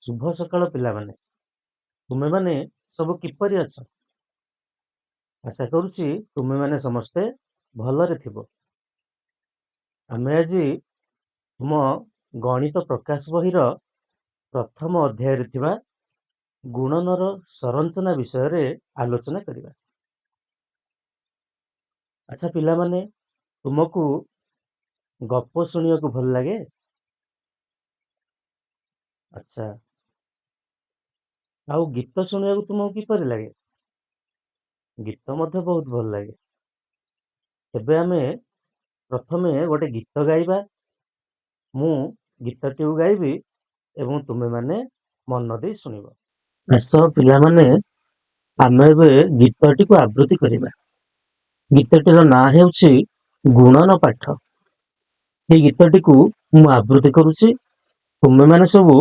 शुभ सकाळ पिलाମାନେ ତୁମେମାନେ ସବୁ କିପରି ଅଛ? ଆଶା କରୁଛି ତୁମେମାନେ ସମସ୍ତେ ଭଲରେ ଥିବ। ଆମେ ଆଜି ତୁମ ଗଣିତ ପ୍ରକାଶ ବହିର ପ୍ରଥମ ଅଧ୍ୟାୟରେ ଥିବା ଗୁଣନର ସଂରଚନା ବିଷୟରେ ଆଲୋଚନା କରିବା। ଆଚ୍ଛା ପିଲାମାନେ, ତୁମକୁ ଗପ ଶୁଣିବାକୁ ଭଲ ଲାଗେ? ଆଚ୍ଛା, ଆଉ ଗୀତ ଶୁଣିବାକୁ ତୁମକୁ କିପରି ଲାଗେ? ଗୀତ ମଧ୍ୟ ବହୁତ ଭଲ ଲାଗେ। ଏବେ ଆମେ ପ୍ରଥମେ ଗୋଟେ ଗୀତ ଗାଇବା। ମୁଁ ଗୀତଟିକୁ ଗାଇବି ଏବଂ ତୁମେମାନେ ମନ ଦେଇ ଶୁଣିବ। ଆସ ପିଲାମାନେ, ଆମେ ଏବେ ଗୀତଟିକୁ ଆବୃତ୍ତି କରିବା। ଗୀତଟିର ନାଁ ହେଉଛି ଗୁଣନ ପାଠ। এই ଗୀତଟିକୁ ମୁଁ ଆବୃତ୍ତି କରୁଛି, ତୁମେମାନେ ସବୁ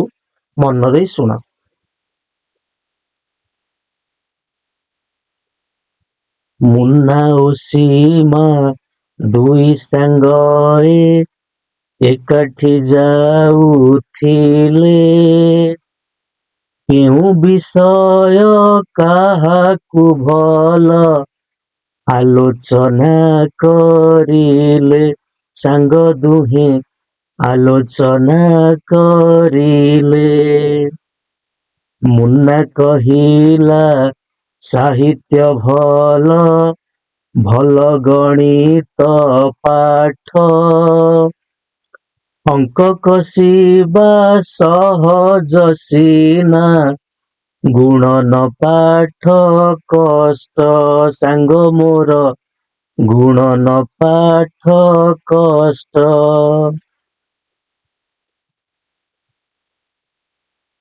ମନ ଦେଇ ଶୁଣ। ମୁନ୍ନା ଓ ସୀମା ଦୁଇ ସାଙ୍ଗରେ ଏକାଠି ଯାଉଥିଲେ, କେଉଁ ବିଷୟ କାହାକୁ ଭଲ ଆଲୋଚନା କରିଲେ। ସାଙ୍ଗ ଦୁହେଁ ଆଲୋଚନା କରିଲେ। ମୁନ୍ନା କହିଲା ସାହିତ୍ୟ ଭଲ, ଭଲ ଗଣିତ ପାଠ, ଅଙ୍କ କଷିବା ସହଜ ସିନା, ଗୁଣନ ପାଠ କଷ୍ଟ। ସାଙ୍ଗ ମୋର ଗୁଣନ ପାଠ କଷ୍ଟ।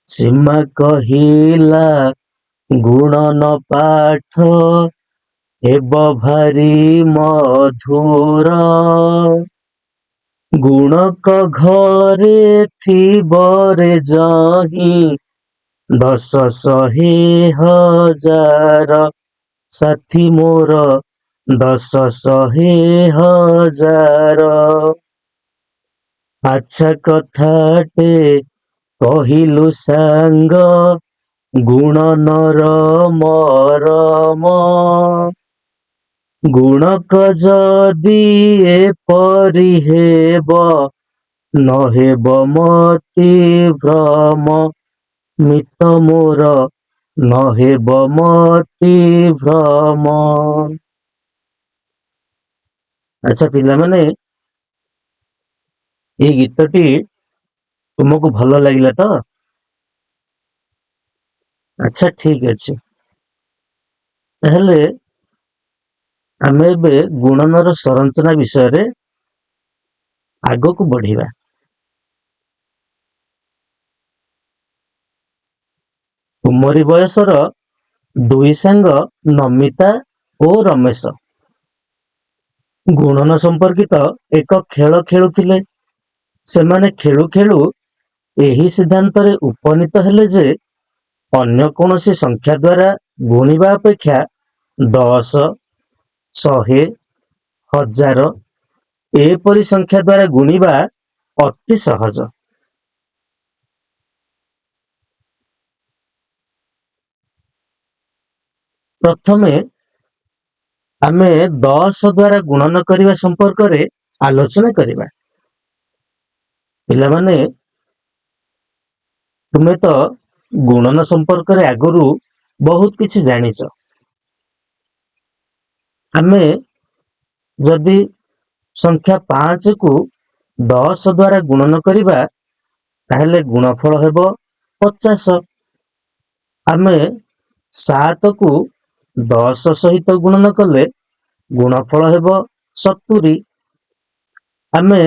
ସୀମା କହିଲା ଗୁଣନ ପାଠ ହେବ ଭାରି ମଧୁର, ଗୁଣକ ଘରେ ଥିବରେ ଯାହିଁ ଦଶ ଶହେ ହଜାର। ସାଥୀ ମୋର ଦଶ ଶହେ ହଜାର। ଆଚ୍ଛା କଥାଟେ କହିଲୁ ସାଙ୍ଗ, ଗୁଣନର ମରମ। ଗୁଣକ ଯଦି ଏପରି ହେବ, ନହେବ ମତି ଭ୍ରମ। ମିତ ମୋର ନହେବ ମତି ଭ୍ରମ। ଆଚ୍ଛା ପିଲାମାନେ, এই ଗୀତଟି ତୁମକୁ ଭଲ ଲାଗିଲା ତ? ଆଚ୍ଛା ଠିକ ଅଛି, ତାହେଲେ ଆମେ ଏବେ ଗୁଣନର ସଂରଚନା ବିଷୟରେ ଆଗକୁ ବଢିବା। ତୁମରି ବୟସର ଦୁଇ ସାଙ୍ଗ ନମିତା ଓ ରମେଶ ଗୁଣନ ସମ୍ପର୍କିତ ଏକ ଖେଳ ଖେଳୁଥିଲେ। ସେମାନେ ଖେଳୁ ଖେଳୁ ଏହି ସିଦ୍ଧାନ୍ତରେ ଉପନୀତ ହେଲେ ଯେ ଅନ୍ୟ କୌଣସି ସଂଖ୍ୟା ଦ୍ୱାରା ଗୁଣିବା ଅପେକ୍ଷା 10, 100, 1000 ଏପରି ସଂଖ୍ୟା ଦ୍ୱାରା ଗୁଣିବା ଅତି ସହଜ। ପ୍ରଥମେ ଆମେ 10 ଦ୍ୱାରା ଗୁଣନ କରିବା ସମ୍ପର୍କରେ ଆଲୋଚନା କରିବା। ପିଲାମାନେ, ତୁମେ ତ ଗୁଣନ ସମ୍ପର୍କରେ ଆଗରୁ ବହୁତ କିଛି ଜାଣିଛ। ଆମେ ଯଦି ସଂଖ୍ୟା 5 କୁ 10 ଦ୍ୱାରା ଗୁଣନ କରିବା, ତାହେଲେ ଗୁଣଫଳ ହେବ 50। ଆମେ 7 କୁ 10 ସହିତ ଗୁଣନ କଲେ ଗୁଣଫଳ ହେବ 70। ଆମେ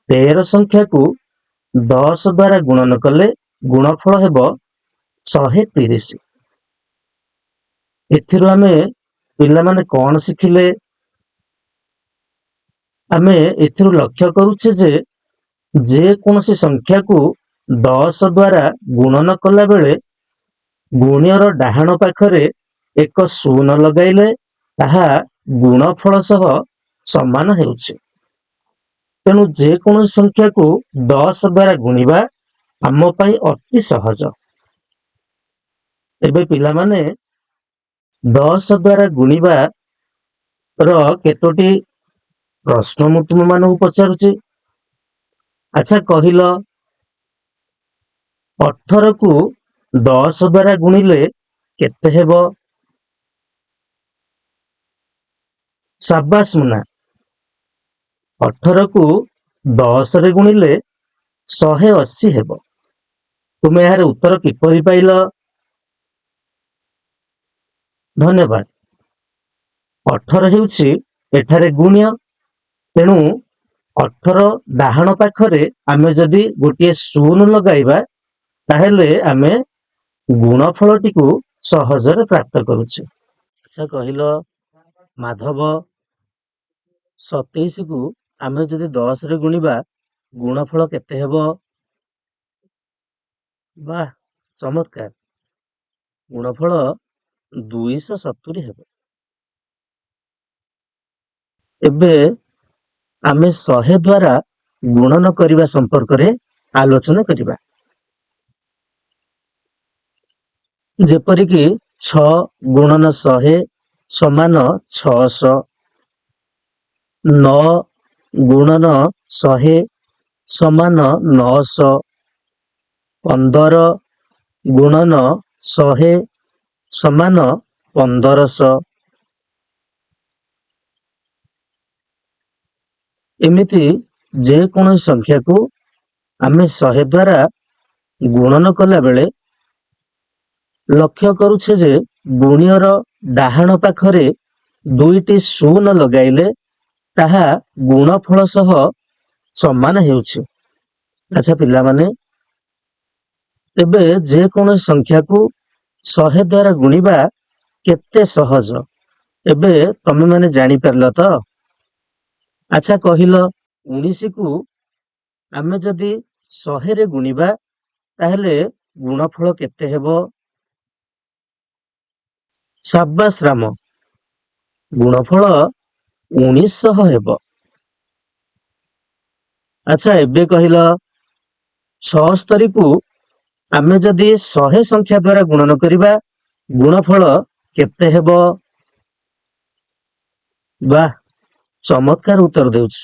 13 ସଂଖ୍ୟାକୁ 10 ଦ୍ୱାରା ଗୁଣନ କଲେ ଗୁଣଫଳ ହେବ 130। ଏଥିରୁ ଆମେ ପିଲାମାନେ କଣ ଶିଖିଲେ? ଆମେ ଏଥିରୁ ଲକ୍ଷ୍ୟ କରୁଛେ ଯେ ଯେକୌଣସି ସଂଖ୍ୟାକୁ 10 ଦ୍ୱାରା ଗୁଣନ କଲା ବେଳେ ଗୁଣ୍ୟର ଡାହାଣ ପାଖରେ ଏକ ଶୂନ ଲଗାଇଲେ ତାହା ଗୁଣଫଳ ସହ ସମାନ ହେଉଛି। ତେଣୁ ଯେକୌଣସି ସଂଖ୍ୟାକୁ 10 ଦ୍ୱାରା ଗୁଣିବା ଆମ ପାଇଁ ଅତି ସହଜ। ଏବେ ପିଲାମାନେ 10 ଦ୍ୱାରା ଗୁଣିବାର କେତୋଟି ପ୍ରଶ୍ନ ମୁଁ ତୁମମାନଙ୍କୁ ପଚାରୁଛି। ଆଚ୍ଛା କହିଲ, 18କୁ 10 ଦ୍ୱାରା ଗୁଣିଲେ କେତେ ହେବ? ସାବାସ୍ ମୁନା, 18କୁ 10ରେ ଗୁଣିଲେ 180 ହେବ। ତୁମେ ଏହାର ଉତ୍ତର କିପରି ପାଇଲ? ଧନ୍ୟବାଦ। 18 ହେଉଛି ଏଠାରେ ଗୁଣ୍ୟ, ତେଣୁ 18 ଡାହାଣ ପାଖରେ ଆମେ ଯଦି ଗୋଟିଏ 0 ଲଗାଇବା ତାହେଲେ ଆମେ ଗୁଣଫଳଟିକୁ ସହଜରେ ପ୍ରାପ୍ତ କରୁଛେ। ଆଚ୍ଛା କହିଲ ମାଧବ, 27କୁ ଆମେ ଯଦି 10ରେ ଗୁଣିବା ଗୁଣଫଳ କେତେ ହେବ? ବାଃ, ଚମତ୍କାର। ଗୁଣଫଳ 270 ହେବ। ଏବେ ଆମେ 100 ଦ୍ୱାରା ଗୁଣନ କରିବା ସମ୍ପର୍କରେ ଆଲୋଚନା କରିବା। ଯେପରିକି 6 ଗୁଣନ 100 ସମାନ 600, 9 ଗୁଣନ 100 ସମାନ 900, 15 ଗୁଣନ 100 ସମାନ 1500। ଏମିତି ଯେକୌଣସି ସଂଖ୍ୟାକୁ ଆମେ 100 ଦ୍ୱାରା ଗୁଣନ କଲା ବେଳେ ଲକ୍ଷ୍ୟ କରୁଛେ ଯେ ଗୁଣ୍ୟର ଡାହାଣ ପାଖରେ 2ଟି 0 ଲଗାଇଲେ ତାହା ଗୁଣଫଳ ସହ ସମାନ ହେଉଛି। ଆଚ୍ଛା ପିଲାମାନେ, ଏବେ ଯେକୌଣସି ସଂଖ୍ୟାକୁ 100 ଦ୍ୱାରା ଗୁଣିବା କେତେ ସହଜ, ଏବେ ତମେମାନେ ଜାଣିପାରିଲ ତ? ଆଚ୍ଛା କହିଲ, 19କୁ ଆମେ ଯଦି 100ରେ ଗୁଣିବା ତାହେଲେ ଗୁଣଫଳ କେତେ ହେବ? ସାବାସ୍ ରାମ, ଗୁଣଫଳ 1900 ହେବ। ଆଚ୍ଛା ଏବେ କହିଲ, 76କୁ ଆମେ ଯଦି 100 ସଂଖ୍ୟା ଦ୍ୱାରା ଗୁଣନ କରିବା ଗୁଣଫଳ କେତେ ହେବ? ବାଃ, ଚମତ୍କାର ଉତ୍ତର ଦେଉଛି।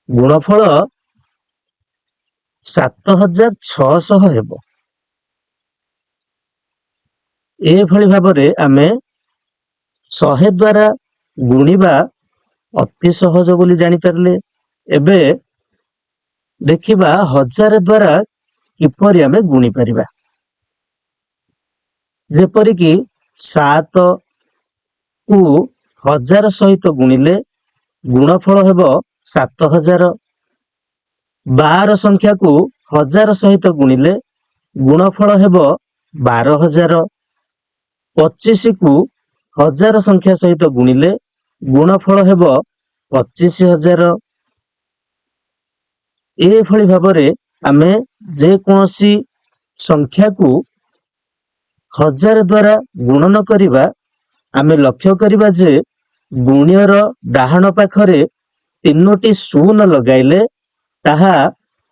ଗୁଣଫଳ 7600 ହେବ। ଏଭଳି ଭାବରେ ଆମେ 100 ଦ୍ୱାରା ଗୁଣିବା ଅତି ସହଜ ବୋଲି ଜାଣିପାରିଲେ। ଏବେ ଦେଖିବା 1000 ଦ୍ୱାରା କିପରି ଆମେ ଗୁଣି ପାରିବା। ଯେପରିକି 7କୁ 1000 ସହିତ ଗୁଣିଲେ ଗୁଣଫଳ ହେବ 7000। 12 ସଂଖ୍ୟାକୁ 1000 ସହିତ ଗୁଣିଲେ ଗୁଣଫଳ ହେବ 12000। 25କୁ 1000 ସଂଖ୍ୟା ସହିତ ଗୁଣିଲେ ଗୁଣଫଳ ହେବ 25000। ଏଭଳି ଭାବରେ ଆମେ ଯେକୌଣସି ସଂଖ୍ୟାକୁ 1000 ଦ୍ୱାରା ଗୁଣନ କରିବା ଆମେ ଲକ୍ଷ୍ୟ କରିବା ଯେ ଗୁଣ୍ୟର ଡାହାଣ ପାଖରେ 3ଟି 0 ଲଗାଇଲେ ତାହା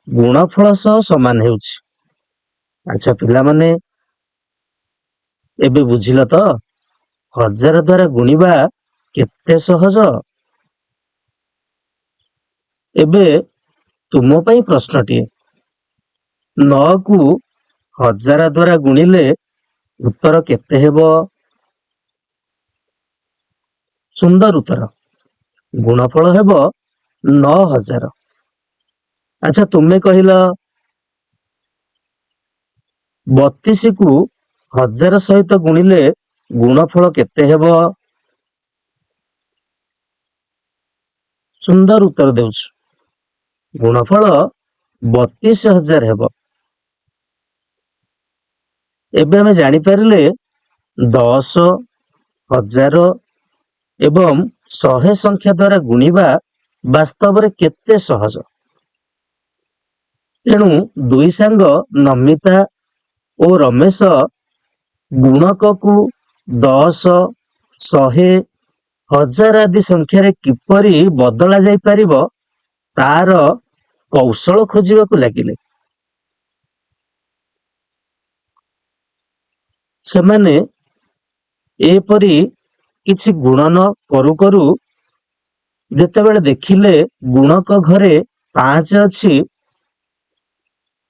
ଗୁଣଫଳ ସହ ସମାନ ହେଉଛି। ଆଚ୍ଛା ପିଲାମାନେ, ଏବେ ବୁଝିଲ ତ 1000 ଦ୍ୱାରା ଗୁଣିବା କେତେ ସହଜ? ଏବେ ତୁମ ପାଇଁ ପ୍ରଶ୍ନଟିଏ, 9କୁ 1000 ଦ୍ୱାରା ଗୁଣିଲେ ଉତ୍ତର କେତେ ହେବ? ସୁନ୍ଦର ଉତ୍ତର, ଗୁଣଫଳ ହେବ 9000। ଆଚ୍ଛା ତୁମେ କହିଲ, 32କୁ 1000 ସହିତ ଗୁଣିଲେ ଗୁଣଫଳ କେତେ ହେବ? ସୁନ୍ଦର ଉତ୍ତର ଦେଉଛୁ, ଗୁଣଫଳ 32000 ହେବ। ଏବେ ଆମେ ଜାଣିପାରିଲେ 10, 1000 ଏବଂ 100 ସଂଖ୍ୟା ଦ୍ୱାରା ଗୁଣିବା ବାସ୍ତବରେ କେତେ ସହଜ। ତେଣୁ ଦୁଇ ସାଙ୍ଗ ନମିତା ଓ ରମେଶ ଗୁଣକକୁ 10, 100, 1000 ଆଦି ସଂଖ୍ୟାରେ କିପରି ବଦଳା ଯାଇପାରିବ ତାର କୌଶଳ ଖୋଜିବାକୁ ଲାଗିଲେ। ସେମାନେ ଏପରି କିଛି ଗୁଣନ କରୁ କରୁ ଯେତେବେଳେ ଦେଖିଲେ ଗୁଣକ ଘରେ 5 ଅଛି,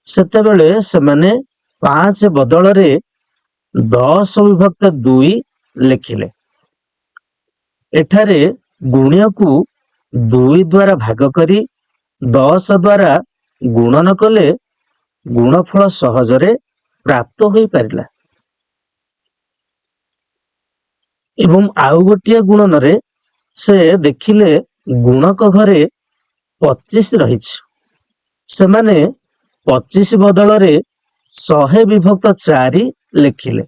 ସେତେବେଳେ ସେମାନେ 5 ବଦଳରେ 10/2 ଲେଖିଲେ। ଏଠାରେ ଗୁଣ୍ୟକୁ 2 ଦ୍ୱାରା ଭାଗ କରି 10 ଦ୍ୱାରା ଗୁଣନ କଲେ ଗୁଣଫଳ ସହଜରେ ପ୍ରାପ୍ତ ହୋଇପାରିଲା। ଏବଂ ଆଉ ଗୋଟିଏ ଗୁଣନରେ ସେ ଦେଖିଲେ ଗୁଣକ ଘରେ 25 ରହିଛି। ସେମାନେ 25 ବଦଳରେ 100/4 ଲେଖିଲେ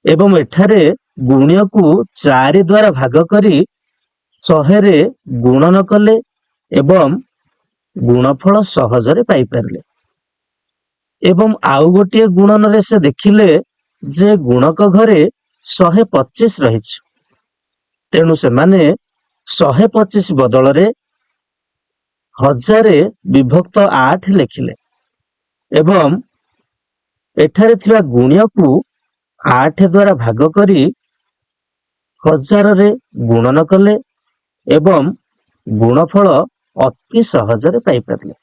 ଏବଂ ଏଠାରେ ଗୁଣ୍ୟକୁ 4 ଦ୍ୱାରା ଭାଗ କରି 100ରେ ଗୁଣନ କଲେ ଏବଂ ଗୁଣଫଳ ସହଜରେ ପାଇପାରିଲେ। ଏବଂ ଆଉ ଗୋଟିଏ ଗୁଣନରେ ସେ ଦେଖିଲେ ଯେ ଗୁଣକ ଘରେ 125 ରହିଛି। ତେଣୁ ସେମାନେ 125 ବଦଳରେ 1000/8 ଲେଖିଲେ ଏବଂ ଏଠାରେ ଥିବା ଗୁଣ୍ୟକୁ 8 ଦ୍ୱାରା ଭାଗ କରି 1000ରେ ଗୁଣନ କଲେ ଏବଂ ଗୁଣଫଳ ଅତି ସହଜରେ ପାଇପାରିଲେ।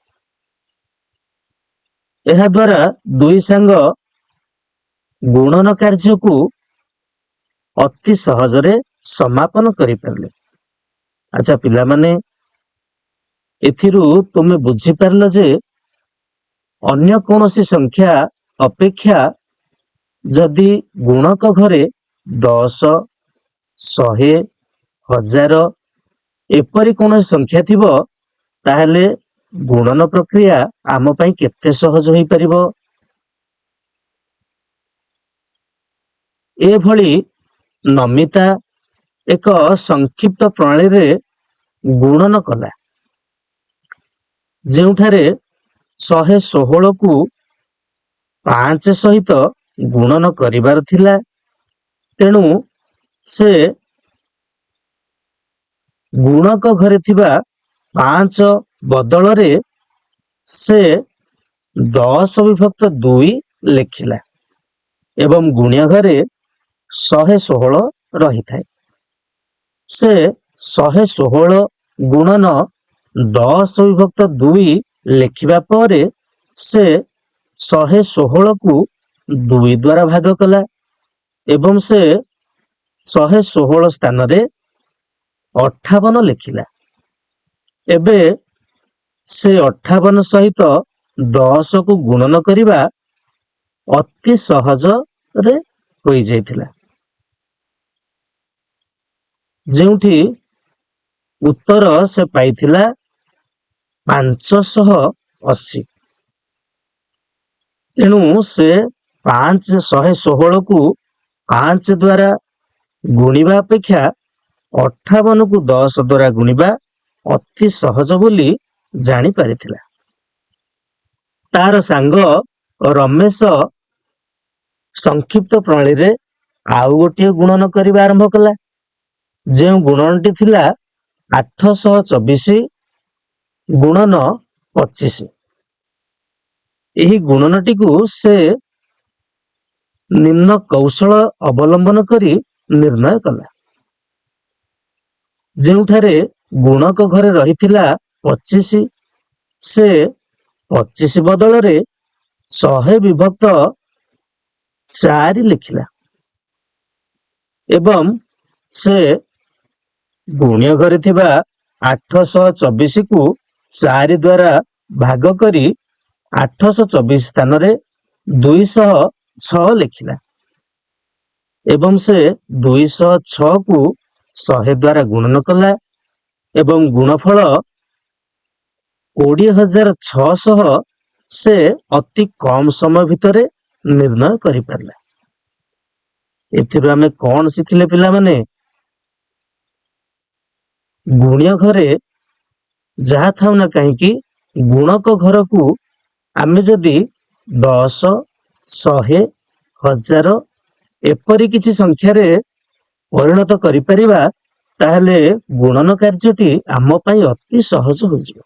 ଏହା ଦ୍ୱାରା ଦୁଇ ସାଙ୍ଗ ଗୁଣନ କାର୍ଯ୍ୟକୁ ଅତି ସହଜରେ ସମାପନ କରିପାରିଲେ। ଆଚ୍ଛା ପିଲାମାନେ, ଏଥିରୁ ତୁମେ ବୁଝିପାରିଲ ଯେ ଅନ୍ୟ କୌଣସି ସଂଖ୍ୟା ଅପେକ୍ଷା ଯଦି ଗୁଣକ ଘରେ 10, 100, 1000 ଏପରି କୌଣସି ସଂଖ୍ୟା ଥିବ, ତାହେଲେ ଗୁଣନ ପ୍ରକ୍ରିୟା ଆମ ପାଇଁ କେତେ ସହଜ ହୋଇପାରିବ। ଏଭଳି ନମିତା ଏକ ସଂକ୍ଷିପ୍ତ ପ୍ରଣାଳୀରେ ଗୁଣନ କଲା, ଯେଉଁଠାରେ 116କୁ 5 ସହିତ ଗୁଣନ କରିବାର ଥିଲା। ତେଣୁ ସେ ଗୁଣକ ଘରେ ଥିବା 5 ବଦଳରେ ସେ 10/2 ଲେଖିଲା ଏବଂ ଗୁଣ୍ୟ ଘରେ 116 ରହିଥାଏ। ସେ 116 ଗୁଣନ 10/2 ଲେଖିବା ପରେ ସେ 116କୁ 2 ଦ୍ୱାରା ଭାଗ କଲା ଏବଂ ସେ 116 ସ୍ଥାନରେ 58 ଲେଖିଲା। ଏବେ ସେ 58 ସହିତ 10କୁ ଗୁଣନ କରିବା ଅତି ସହଜରେ ହୋଇଯାଇଥିଲା, ଯେଉଁଠି ଉତ୍ତର ସେ ପାଇଥିଲା 580। ତେଣୁ ସେ 116କୁ 5 ଦ୍ୱାରା ଗୁଣିବା ଅପେକ୍ଷା 58କୁ 10 ଦ୍ୱାରା ଗୁଣିବା ଅତି ସହଜ ବୋଲି ଜାଣିପାରିଥିଲା। ତାର ସାଙ୍ଗ ରମେଶ ସଂକ୍ଷିପ୍ତ ପ୍ରଣାଳୀରେ ଆଉ ଗୋଟିଏ ଗୁଣନ କରିବା ଆରମ୍ଭ କଲା, ଯେଉଁ ଗୁଣନଟି ଥିଲା 824 ଗୁଣନ 25। ଏହି ଗୁଣନଟିକୁ ସେ ନିମ୍ନ କୌଶଳ ଅବଲମ୍ବନ କରି ନିର୍ଣ୍ଣୟ କଲା, ଯେଉଁଠାରେ ଗୁଣକ ଘରେ ରହିଥିଲା 25, ସେ 25 ବଦଳରେ 100/4 ଲେଖିଲା ଏବଂ ସେ ଗୁଣ୍ୟ ଘରେ ଥିବା 824କୁ 4 ଦ୍ୱାରା ଭାଗ କରି 824 ସ୍ଥାନରେ 206 ଲେଖିଲା ଏବଂ ସେ 206କୁ 100 ଦ୍ୱାରା ଗୁଣନ କଲା ଏବଂ ଗୁଣଫଳ 20,600 ସେ ଅତି କମ ସମୟ ଭିତରେ ନିର୍ଣ୍ଣୟ କରିପାରିଲା। ଏଥିରୁ ଆମେ କଣ ଶିଖିଲେ ପିଲାମାନେ? ଗୁଣ୍ୟ ଘରେ ଯାହା ଥାଉ ନା କାହିଁକି, ଗୁଣକ ଘରକୁ ଆମେ ଯଦି 10, 100, 1000 ଏପରି କିଛି ସଂଖ୍ୟାରେ ପରିଣତ କରିପାରିବା, ତାହେଲେ ଗୁଣନ କାର୍ଯ୍ୟଟି ଆମ ପାଇଁ ଅତି ସହଜ ହୋଇଯିବ।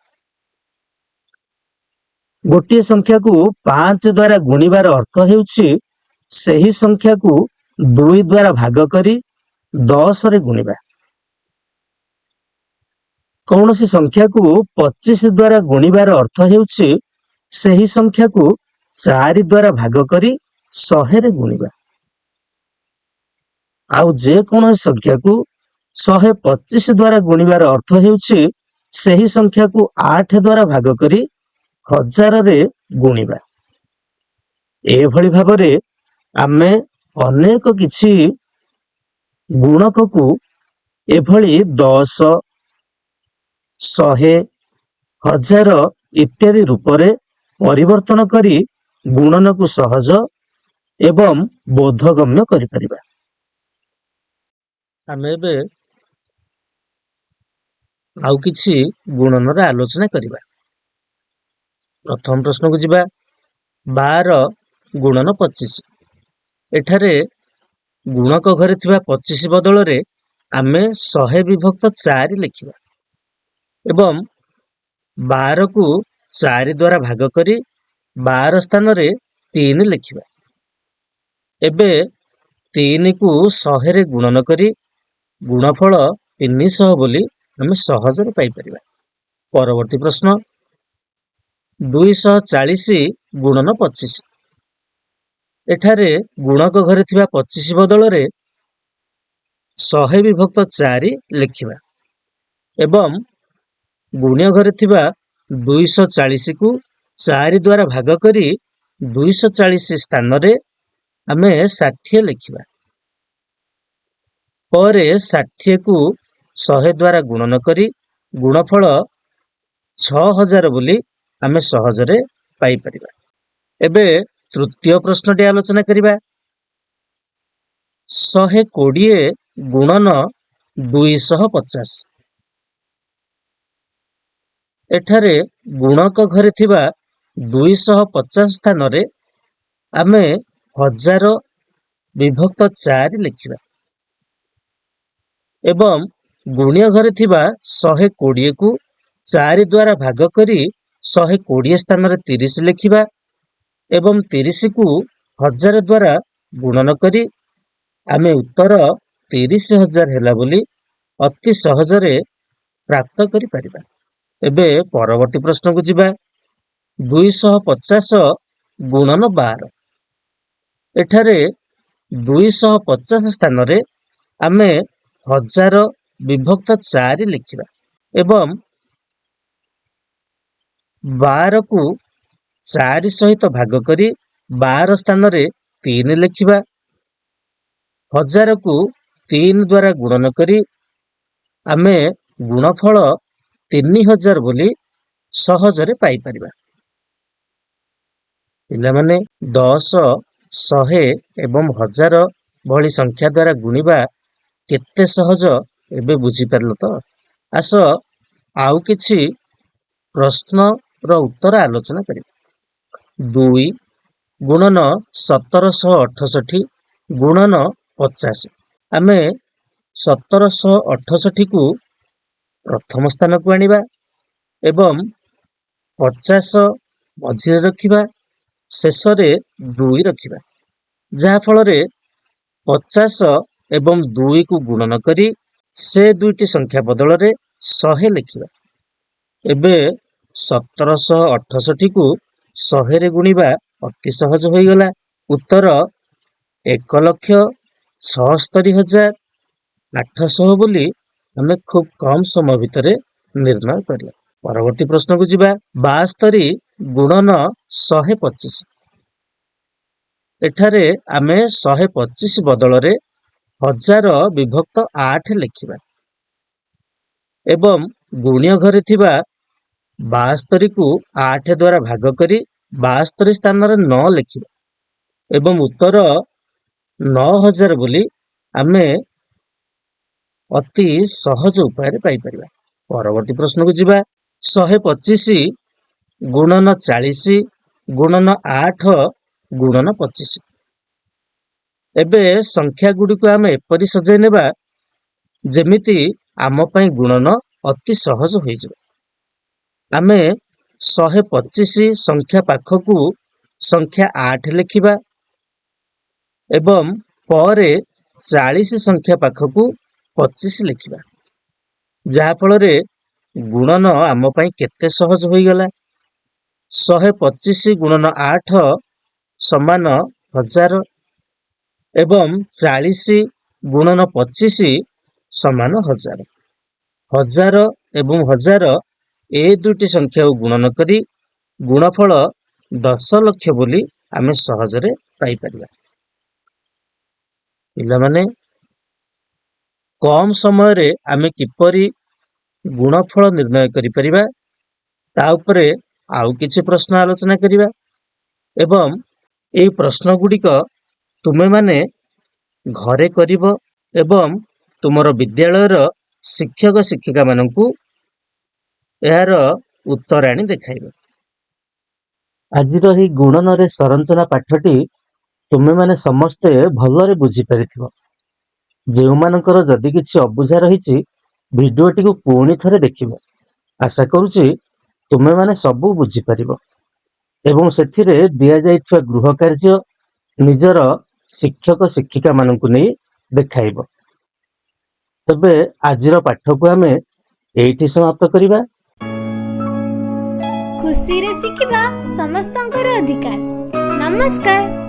ଗୋଟିଏ ସଂଖ୍ୟାକୁ 5 ଦ୍ୱାରା ଗୁଣିବାର ଅର୍ଥ ହେଉଛି ସେହି ସଂଖ୍ୟାକୁ 2 ଦ୍ୱାରା ଭାଗ କରି 10 ରେ ଗୁଣିବା। କୌଣସି ସଂଖ୍ୟାକୁ 25 ଦ୍ୱାରା ଗୁଣିବାର ଅର୍ଥ ହେଉଛି ସେହି ସଂଖ୍ୟାକୁ 4 ଦ୍ୱାରା ଭାଗ କରି 100 ରେ ଗୁଣିବା। ଆଉ ଯେକୌଣସି ସଂଖ୍ୟାକୁ 125 ଦ୍ୱାରା ଗୁଣିବାର ଅର୍ଥ ହେଉଛି ସେହି ସଂଖ୍ୟାକୁ 8 ଦ୍ୱାରା ଭାଗ କରି 1000 ରେ ଗୁଣିବା। ଏଭଳି ଭାବରେ ଆମେ ଅନେକ କିଛି ଗୁଣକକୁ ଏଭଳି 10, 100, 1000 ଇତ୍ୟାଦି ରୂପରେ ପରିବର୍ତ୍ତନ କରି ଗୁଣନକୁ ସହଜ ଏବଂ ବୋଧଗମ୍ୟ କରିପାରିବା। ଆମେ ଏବେ ଆଉ କିଛି ଗୁଣନର ଆଲୋଚନା କରିବା। ପ୍ରଥମ ପ୍ରଶ୍ନକୁ ଯିବା। 12 ଗୁଣନ 25। ଏଠାରେ ଗୁଣକ ଘରେ ଥିବା 25 ବଦଳରେ ଆମେ 100 ବିଭକ୍ତ 4 ଲେଖିବା ଏବଂ 12କୁ 4 ଦ୍ୱାରା ଭାଗ କରି 12 ସ୍ଥାନରେ 3 ଲେଖିବା। ଏବେ 3କୁ 100 ରେ ଗୁଣନ କରି ଗୁଣଫଳ 300 ବୋଲି ଆମେ ସହଜରେ ପାଇପାରିବା। ପରବର୍ତ୍ତୀ ପ୍ରଶ୍ନ। 240 ଗୁଣନ 25। ଏଠାରେ ଗୁଣକ ଘରେ ଥିବା 25 ବଦଳରେ 100 ବିଭକ୍ତ 4 ଲେଖିବା ଏବଂ ଗୁଣ୍ୟ ଘରେ ଥିବା 240କୁ 4 ଦ୍ୱାରା ଭାଗ କରି 240 ସ୍ଥାନରେ ଆମେ 60 ଲେଖିବା। ପରେ 60କୁ 100 ଦ୍ୱାରା ଗୁଣନ କରି ଗୁଣଫଳ 6000 ବୋଲି ଆମେ ସହଜରେ ପାଇପାରିବା। ଏବେ ତୃତୀୟ ପ୍ରଶ୍ନଟି ଆଲୋଚନା କରିବା। 120 ଗୁଣନ 250। ଏଠାରେ ଗୁଣକ ଘରେ ଥିବା 250 ସ୍ଥାନରେ ଆମେ 1000 ବିଭକ୍ତ 4 ଲେଖିବା ଏବଂ ଗୁଣ୍ୟ ଘରେ ଥିବା 120କୁ 4 ଦ୍ୱାରା ଭାଗ କରି 120 ସ୍ଥାନରେ 30 ଲେଖିବା ଏବଂ 30କୁ 1000 ଦ୍ୱାରା ଗୁଣନ କରି ଆମେ ଉତ୍ତର 30000 ହେଲା ବୋଲି ଅତି ସହଜରେ ପ୍ରାପ୍ତ କରିପାରିବା। ଏବେ ପରବର୍ତ୍ତୀ ପ୍ରଶ୍ନକୁ ଯିବା। 250 ଗୁଣନ 12। ଏଠାରେ 250 ସ୍ଥାନରେ ଆମେ 1000 ବିଭକ୍ତ 4 ଲେଖିବା ଏବଂ 12କୁ 4 ସହିତ ଭାଗ କରି 12 ସ୍ଥାନରେ 3 ଲେଖିବା। 1000କୁ 3 ଦ୍ୱାରା ଗୁଣନ କରି ଆମେ ଗୁଣଫଳ 3000 ବୋଲି ସହଜରେ ପାଇପାରିବା। ପିଲାମାନେ 10, 100 ଏବଂ 1000 ଭଳି ସଂଖ୍ୟା ଦ୍ୱାରା ଗୁଣିବା କେତେ ସହଜ ଏବେ ବୁଝିପାରିଲ ତ? ଆସ ଆଉ କିଛି ପ୍ରଶ୍ନର ଉତ୍ତର ଆଲୋଚନା କରିବା। 2 ଗୁଣନ 1768 ଗୁଣନ 50। ଆମେ 1768କୁ ପ୍ରଥମ ସ୍ଥାନକୁ ଆଣିବା ଏବଂ 50 ମଝିରେ ରଖିବା, ଶେଷରେ 2 ରଖିବା, ଯାହା ଫଳରେ 50 ଏବଂ 2କୁ ଗୁଣନ କରି ସେ ଦୁଇଟି ସଂଖ୍ୟା ବଦଳରେ 100 ଲେଖିବା। ଏବେ 1768କୁ 100ରେ ଗୁଣିବା ଅତି ସହଜ ହୋଇଗଲା। ଉତ୍ତର 1,76,800 ବୋଲି ଆମେ ଖୁବ କମ ସମୟ ଭିତରେ ନିର୍ଣ୍ଣୟ କରିବା। ପରବର୍ତ୍ତୀ ପ୍ରଶ୍ନକୁ ଯିବା। 72 ଗୁଣନ 125। ଏଠାରେ ଆମେ 125 ବଦଳରେ 1000 ବିଭକ୍ତ 8 ଲେଖିବା ଏବଂ ଗୁଣ୍ୟ ଘରେ ଥିବା 72କୁ 8 ଦ୍ୱାରା ଭାଗ କରି 72 ସ୍ଥାନରେ 9 ଲେଖିବା ଏବଂ ଉତ୍ତର 9000 ବୋଲି ଆମେ ଅତି ସହଜ ଉପାୟରେ ପାଇପାରିବା। ପରବର୍ତ୍ତୀ ପ୍ରଶ୍ନକୁ ଯିବା। 125 ଗୁଣନ 40 ଗୁଣନ 8 ଗୁଣନ 25। ଏବେ ସଂଖ୍ୟା ଗୁଡ଼ିକୁ ଆମେ ଏପରି ସଜାଇ ନେବା ଯେମିତି ଆମ ପାଇଁ ଗୁଣନ ଅତି ସହଜ ହୋଇଯିବ। ଆମେ 125 ସଂଖ୍ୟା ପାଖକୁ ସଂଖ୍ୟା 8 ଲେଖିବା ଏବଂ ପରେ 40 ସଂଖ୍ୟା ପାଖକୁ 25 ଲେଖିବା, ଯାହା ଫଳରେ ଗୁଣନ ଆମ ପାଇଁ କେତେ ସହଜ ହୋଇଗଲା। 125 ଗୁଣନ 8 ସମାନ 1000 ଏବଂ 40 ଗୁଣନ 25 ସମାନ 1000। 1000 ଏବଂ 1000 ଏ ଦୁଇଟି ସଂଖ୍ୟାକୁ ଗୁଣନ କରି ଗୁଣଫଳ 10 ଲକ୍ଷ ବୋଲି ଆମେ ସହଜରେ ପାଇପାରିବା। ପିଲାମାନେ, କମ ସମୟରେ ଆମେ କିପରି ଗୁଣଫଳ ନିର୍ଣ୍ଣୟ କରିପାରିବା ତା ଉପରେ ଆଉ କିଛି ପ୍ରଶ୍ନ ଆଲୋଚନା କରିବା ଏବଂ ଏହି ପ୍ରଶ୍ନ ଗୁଡ଼ିକ ତୁମେମାନେ ଘରେ କରିବ ଏବଂ ତୁମର ବିଦ୍ୟାଳୟର ଶିକ୍ଷକ ଶିକ୍ଷିକା ମାନଙ୍କୁ ଏହାର ଉତ୍ତର ଆଣି ଦେଖାଇବ। ଆଜିର ଏହି ଗୁଣନରେ ସଂରଚନା ପାଠଟି ତୁମେମାନେ ସମସ୍ତେ ଭଲରେ ବୁଝିପାରିଥିବ। ଯେଉଁମାନଙ୍କର ଯଦି କିଛି ଅବୁଝା ରହିଛି ଭିଡିଓଟିକୁ ପୁଣି ଥରେ ଦେଖିବ। ଆଶା କରୁଛି ତୁମେମାନେ ସବୁ ବୁଝିପାରିବ ଏବଂ ସେଥିରେ ଦିଆଯାଇଥିବା ଗୃହ କାର୍ଯ୍ୟ ନିଜର ଶିକ୍ଷକ ଶିକ୍ଷିକା ମାନଙ୍କୁ ନେଇ ଦେଖାଇବ। ତେବେ ଆଜିର ପାଠକୁ ଆମେ ଏଇଠି ସମାପ୍ତ କରିବା। ଖୁସିରେ ଶିଖିବା ସମସ୍ତଙ୍କର ଅଧିକାର। ନମସ୍କାର।